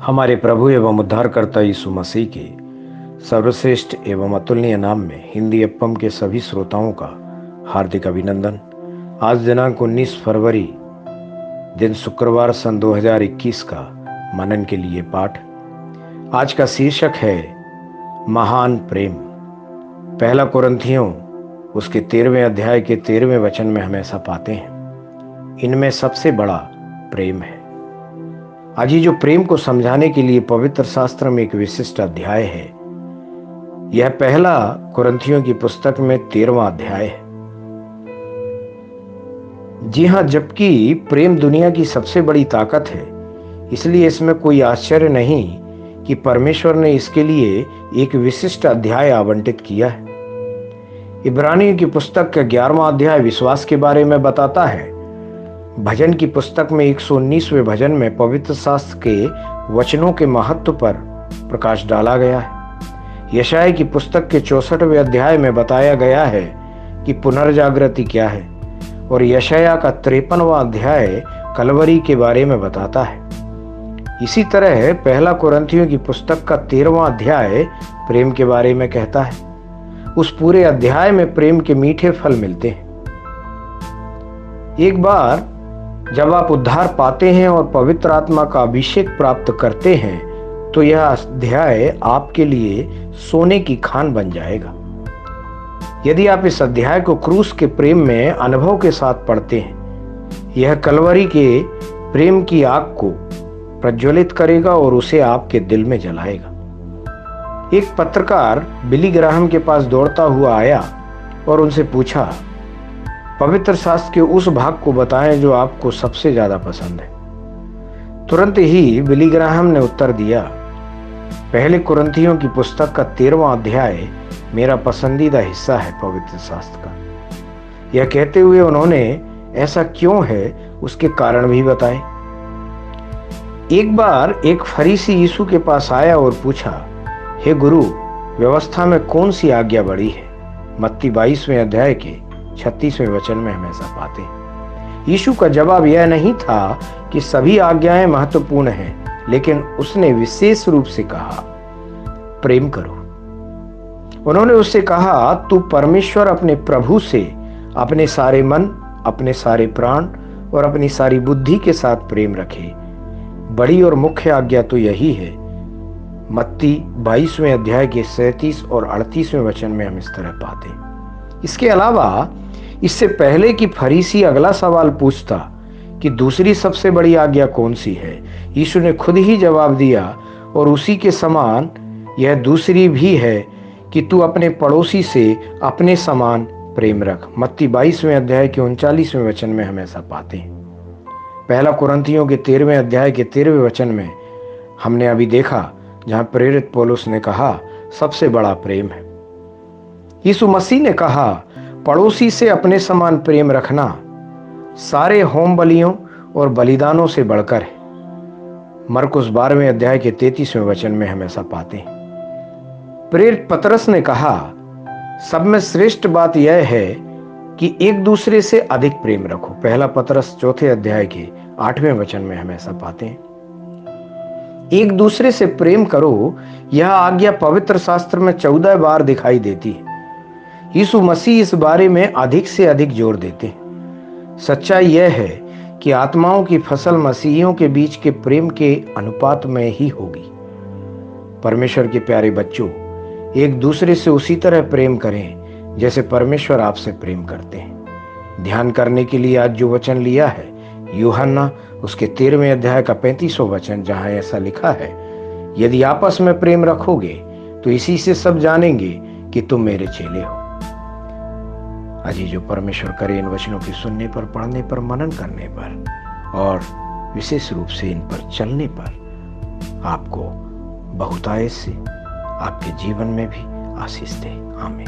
हमारे प्रभु एवं उद्धारकर्ता यीशु मसीह के सर्वश्रेष्ठ एवं अतुलनीय नाम में हिंदी एफएम के सभी श्रोताओं का हार्दिक अभिनंदन। आज दिनांक 19 फरवरी दिन शुक्रवार सन 2021 का मनन के लिए पाठ। आज का शीर्षक है महान प्रेम। पहला कुरिन्थियों उसके 13वें अध्याय के 13वें वचन में हम ऐसा पाते हैं, इनमें सबसे बड़ा प्रेम है। आज ही जो प्रेम को समझाने के लिए पवित्र शास्त्र में एक विशिष्ट अध्याय है, यह पहला कुरिन्थियों की पुस्तक में 13वां अध्याय है। जी हाँ, जबकि प्रेम दुनिया की सबसे बड़ी ताकत है, इसलिए इसमें कोई आश्चर्य नहीं कि परमेश्वर ने इसके लिए एक विशिष्ट अध्याय आवंटित किया है। इब्रानियों की पुस्तक का 11वां अध्याय विश्वास के बारे में बताता है। भजन की पुस्तक में 119वें भजन में पवित्र शास्त्र के वचनों के महत्व पर प्रकाश डाला गया है। यशायाह की पुस्तक के 64वें अध्याय में बताया गया है कि पुनर्जागृति क्या है, और यशायाह का 53वां अध्याय कलवरी के बारे में बताता है। इसी तरह पहला कुरिन्थियों की पुस्तक का 13वां अध्याय प्रेम के बारे में कहता है। उस पूरे अध्याय में प्रेम के मीठे फल मिलते हैं। एक बार जब आप उद्धार पाते हैं और पवित्र आत्मा का अभिषेक प्राप्त करते हैं, तो यह अध्याय आपके लिए सोने की खान बन जाएगा। यदि आप इस अध्याय को क्रूस के प्रेम में अनुभव के साथ पढ़ते हैं, यह कलवरी के प्रेम की आग को प्रज्वलित करेगा और उसे आपके दिल में जलाएगा। एक पत्रकार बिली ग्राहम के पास दौड़ता हुआ आया और उनसे पूछा, पवित्र शास्त्र के उस भाग को बताएं जो आपको सबसे ज्यादा पसंद है। तुरंत ही बिली ग्राहम ने उत्तर दिया, पहले कुरिन्थियों की पुस्तक का 13वां अध्याय मेरा पसंदीदा हिस्सा है पवित्र शास्त्र का। यह कहते हुए उन्होंने ऐसा क्यों है उसके कारण भी बताए। एक बार एक फरीसी यीशु के पास आया और पूछा, हे गुरु, व्यवस्था में कौन सी आज्ञा बड़ी है? मत्ती 22वें अध्याय के 36वें वचन में हम ऐसा पाते हैं। यीशु का जवाब यह नहीं था कि सभी आज्ञाएं महत्वपूर्ण हैं, लेकिन उसने विशेष रूप से कहा, प्रेम करो। उन्होंने उससे कहा, तू परमेश्वर अपने प्रभु से अपने सारे मन, अपने सारे प्राण और अपनी सारी बुद्धि के साथ प्रेम रखे। बड़ी और मुख्य आज्ञा तो यही है। मत्ती 22वें अध्याय के 37 और 38वें वचन में हम इस तरह पाते हैं। इसके अलावा इससे पहले कि फरीसी अगला सवाल पूछता कि दूसरी सबसे बड़ी आज्ञा कौन सी है, यीशु ने खुद ही जवाब दिया, और उसी के समान यह दूसरी भी है कि तू अपने पड़ोसी से अपने समान प्रेम रख। मत्ती 22वें अध्याय के 39वें वचन में हम ऐसा पाते हैं। पहला कुरिन्थियों के 13वें अध्याय के 13वें वचन में हमने अभी देखा, जहां प्रेरित पौलुस ने कहा सबसे बड़ा प्रेम है। यीशु मसीह ने कहा, पड़ोसी से अपने समान प्रेम रखना सारे होम बलियों और बलिदानों से बढ़कर है। मरकुस 12वें अध्याय के 33वें वचन में हम ऐसा पाते हैं। प्रेरित पतरस ने कहा, सब में श्रेष्ठ बात यह है कि एक दूसरे से अधिक प्रेम रखो। पहला पतरस 4थे अध्याय के 8वें वचन में हम ऐसा पाते हैं। एक दूसरे से प्रेम करो, यह आज्ञा पवित्र शास्त्र में 14 बार दिखाई देती है। यीशु मसीह इस बारे में अधिक से अधिक जोर देते हैं। सच्चाई यह है कि आत्माओं की फसल मसीहियों के बीच के प्रेम के अनुपात में ही होगी। परमेश्वर के प्यारे बच्चों, एक दूसरे से उसी तरह प्रेम करें जैसे परमेश्वर आपसे प्रेम करते हैं। ध्यान करने के लिए आज जो वचन लिया है, यूहन्ना उसके 13वें अध्याय का 35वां वचन, जहां ऐसा लिखा है, यदि आपस में प्रेम रखोगे तो इसी से सब जानेंगे कि तुम मेरे चेले हो। अजी जो परमेश्वर करे इन वचनों के सुनने पर, पढ़ने पर, मनन करने पर और विशेष रूप से इन पर चलने पर आपको बहुतायत से आपके जीवन में भी आशीष दे। आमीन।